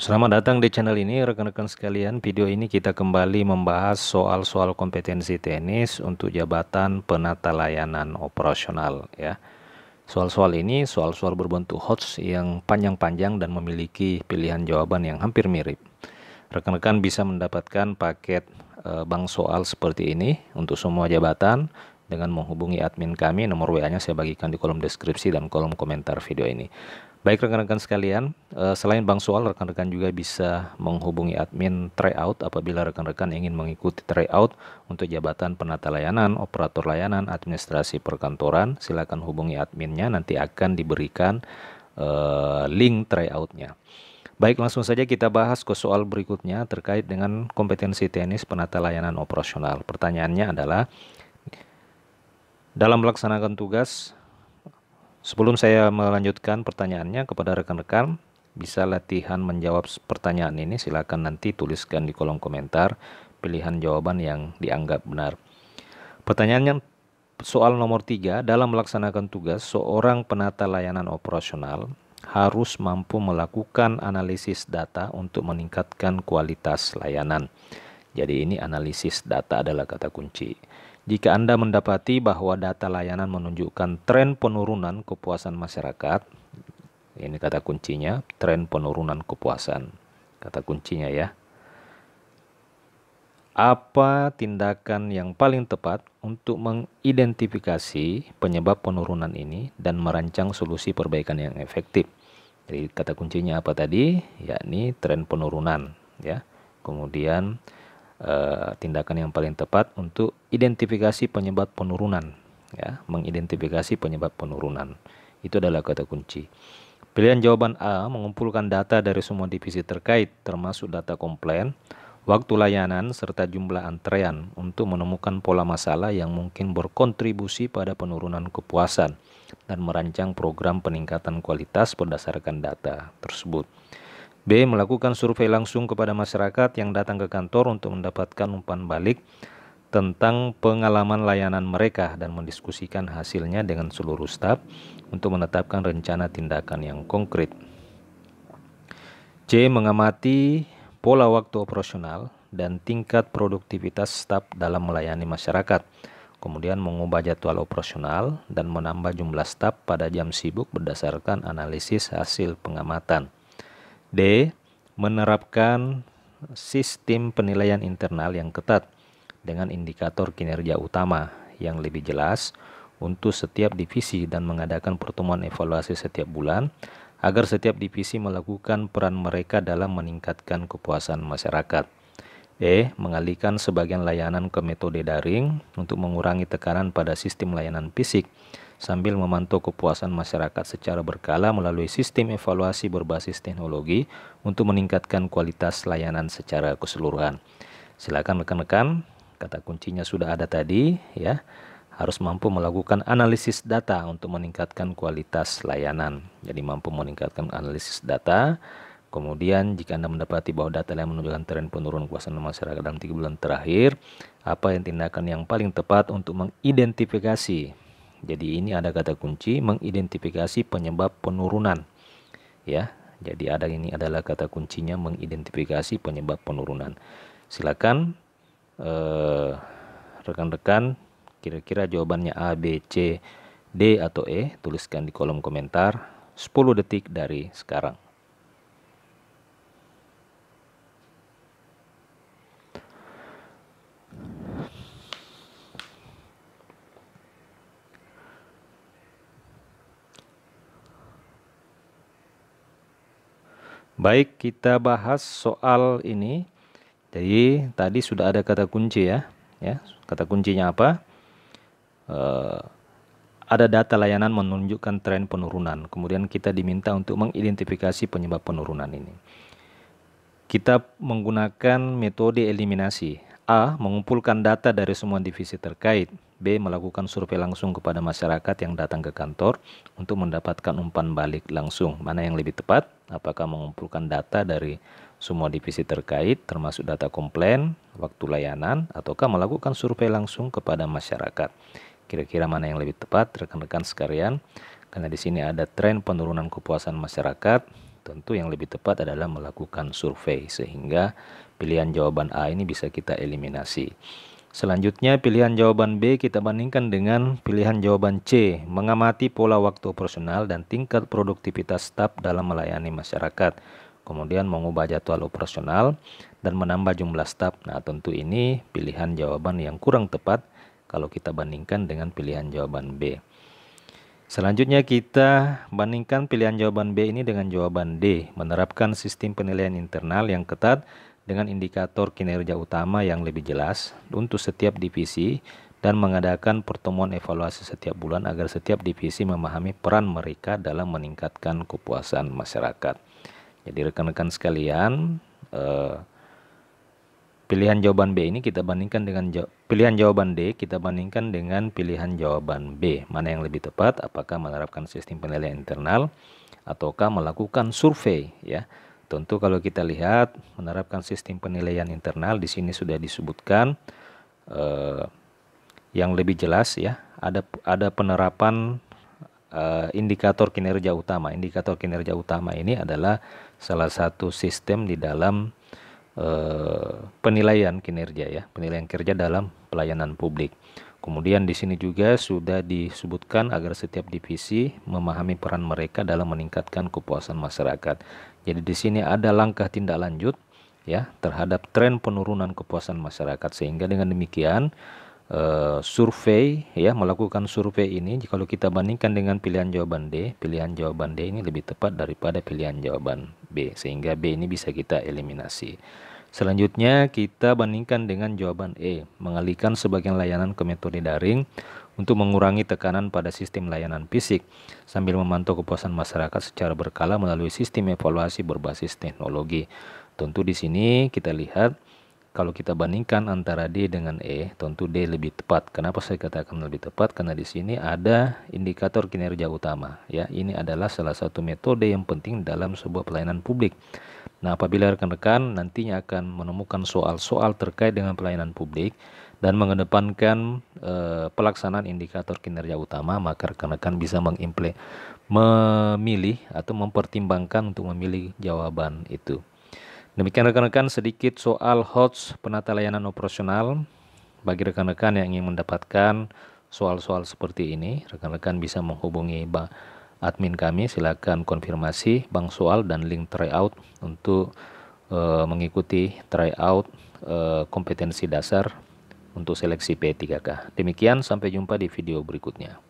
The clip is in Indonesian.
Selamat datang di channel ini rekan-rekan sekalian. Video ini kita kembali membahas soal-soal kompetensi teknis untuk jabatan penata layanan operasional ya. Soal-soal ini soal-soal berbentuk HOTS yang panjang-panjang dan memiliki pilihan jawaban yang hampir mirip. Rekan-rekan bisa mendapatkan paket bank soal seperti ini untuk semua jabatan dengan menghubungi admin kami. Nomor WA-nya saya bagikan di kolom deskripsi dan kolom komentar video ini. Baik rekan-rekan sekalian, selain bank soal, rekan-rekan juga bisa menghubungi admin tryout apabila rekan-rekan ingin mengikuti tryout untuk jabatan penata layanan, operator layanan, administrasi perkantoran. Silakan hubungi adminnya, nanti akan diberikan link tryoutnya. Baik, langsung saja kita bahas ke soal berikutnya terkait dengan kompetensi teknis penata layanan operasional. Pertanyaannya adalah, dalam melaksanakan tugas, sebelum saya melanjutkan pertanyaannya kepada rekan-rekan, bisa latihan menjawab pertanyaan ini. Silakan nanti tuliskan di kolom komentar pilihan jawaban yang dianggap benar. Pertanyaannya soal nomor 3, dalam melaksanakan tugas, seorang penata layanan operasional harus mampu melakukan analisis data untuk meningkatkan kualitas layanan. Jadi ini analisis data adalah kata kunci. Jika Anda mendapati bahwa data layanan menunjukkan tren penurunan kepuasan masyarakat, ini kata kuncinya, tren penurunan kepuasan. Kata kuncinya ya. Apa tindakan yang paling tepat untuk mengidentifikasi penyebab penurunan ini dan merancang solusi perbaikan yang efektif? Jadi kata kuncinya apa tadi? Yakni tren penurunan ya. Kemudian tindakan yang paling tepat untuk identifikasi penyebab penurunan ya, mengidentifikasi penyebab penurunan. Itu adalah kata kunci. Pilihan jawaban A, mengumpulkan data dari semua divisi terkait termasuk data komplain, waktu layanan serta jumlah antrean untuk menemukan pola masalah yang mungkin berkontribusi pada penurunan kepuasan dan merancang program peningkatan kualitas berdasarkan data tersebut. B, melakukan survei langsung kepada masyarakat yang datang ke kantor untuk mendapatkan umpan balik tentang pengalaman layanan mereka dan mendiskusikan hasilnya dengan seluruh staf untuk menetapkan rencana tindakan yang konkret. C, mengamati pola waktu operasional dan tingkat produktivitas staf dalam melayani masyarakat, kemudian mengubah jadwal operasional dan menambah jumlah staf pada jam sibuk berdasarkan analisis hasil pengamatan. D, menerapkan sistem penilaian internal yang ketat dengan indikator kinerja utama yang lebih jelas untuk setiap divisi dan mengadakan pertemuan evaluasi setiap bulan agar setiap divisi melakukan peran mereka dalam meningkatkan kepuasan masyarakat. E, mengalihkan sebagian layanan ke metode daring untuk mengurangi tekanan pada sistem layanan fisik sambil memantau kepuasan masyarakat secara berkala melalui sistem evaluasi berbasis teknologi untuk meningkatkan kualitas layanan secara keseluruhan. Silakan rekan-rekan, kata kuncinya sudah ada tadi ya, harus mampu melakukan analisis data untuk meningkatkan kualitas layanan. Jadi mampu meningkatkan analisis data. Kemudian jika Anda mendapati bahwa data yang menunjukkan tren penurunan kepuasan masyarakat dalam 3 bulan terakhir, apa yang tindakan yang paling tepat untuk mengidentifikasi? Jadi ini ada kata kunci, mengidentifikasi penyebab penurunan ya. Jadi ini adalah kata kuncinya, mengidentifikasi penyebab penurunan. Silakan rekan-rekan, kira-kira jawabannya A, B, C, D atau E, tuliskan di kolom komentar 10 detik dari sekarang. Baik, kita bahas soal ini. Jadi tadi sudah ada kata kunci ya. Kata kuncinya apa? Ada data layanan menunjukkan tren penurunan. Kemudian kita diminta untuk mengidentifikasi penyebab penurunan ini. Kita menggunakan metode eliminasi. A, mengumpulkan data dari semua divisi terkait. B, melakukan survei langsung kepada masyarakat yang datang ke kantor untuk mendapatkan umpan balik langsung. Mana yang lebih tepat? Apakah mengumpulkan data dari semua divisi terkait termasuk data komplain, waktu layanan, ataukah melakukan survei langsung kepada masyarakat? Kira-kira mana yang lebih tepat rekan-rekan sekalian? Karena di sini ada tren penurunan kepuasan masyarakat tentu yang lebih tepat adalah melakukan survei, sehingga pilihan jawaban A ini bisa kita eliminasi. Selanjutnya pilihan jawaban B kita bandingkan dengan pilihan jawaban C, mengamati pola waktu operasional dan tingkat produktivitas staf dalam melayani masyarakat. Kemudian mengubah jadwal operasional dan menambah jumlah staf. Nah, tentu ini pilihan jawaban yang kurang tepat kalau kita bandingkan dengan pilihan jawaban B. Selanjutnya kita bandingkan pilihan jawaban B ini dengan jawaban D, menerapkan sistem penilaian internal yang ketat dengan indikator kinerja utama yang lebih jelas untuk setiap divisi dan mengadakan pertemuan evaluasi setiap bulan agar setiap divisi memahami peran mereka dalam meningkatkan kepuasan masyarakat. Jadi rekan-rekan sekalian, pilihan jawaban B ini kita bandingkan dengan pilihan jawaban D kita bandingkan dengan pilihan jawaban B. Mana yang lebih tepat? Apakah menerapkan sistem penilaian internal ataukah melakukan survei, ya? Tentu kalau kita lihat menerapkan sistem penilaian internal di sini sudah disebutkan yang lebih jelas, ya. Ada penerapan indikator kinerja utama. Indikator kinerja utama ini adalah salah satu sistem di dalam penilaian kinerja, ya, penilaian kinerja dalam pelayanan publik. Kemudian di sini juga sudah disebutkan agar setiap divisi memahami peran mereka dalam meningkatkan kepuasan masyarakat. Jadi di sini ada langkah tindak lanjut, ya, terhadap tren penurunan kepuasan masyarakat, sehingga dengan demikian survei, ya, melakukan survei ini kalau kita bandingkan dengan pilihan jawaban D ini lebih tepat daripada pilihan jawaban B, sehingga B ini bisa kita eliminasi. Selanjutnya kita bandingkan dengan jawaban E, mengalihkan sebagian layanan ke metode daring untuk mengurangi tekanan pada sistem layanan fisik sambil memantau kepuasan masyarakat secara berkala melalui sistem evaluasi berbasis teknologi. Tentu di sini kita lihat kalau kita bandingkan antara D dengan E, tentu D lebih tepat. Kenapa saya katakan lebih tepat? Karena di sini ada indikator kinerja utama, ya. Ini adalah salah satu metode yang penting dalam sebuah pelayanan publik. Nah, apabila rekan-rekan nantinya akan menemukan soal-soal terkait dengan pelayanan publik dan mengedepankan pelaksanaan indikator kinerja utama, maka rekan-rekan bisa memilih atau mempertimbangkan untuk memilih jawaban itu. Demikian rekan-rekan sedikit soal HOTS penata layanan operasional. Bagi rekan-rekan yang ingin mendapatkan soal-soal seperti ini, rekan-rekan bisa menghubungi admin kami, silakan konfirmasi bank soal dan link tryout untuk mengikuti tryout kompetensi dasar untuk seleksi P3K. Demikian, sampai jumpa di video berikutnya.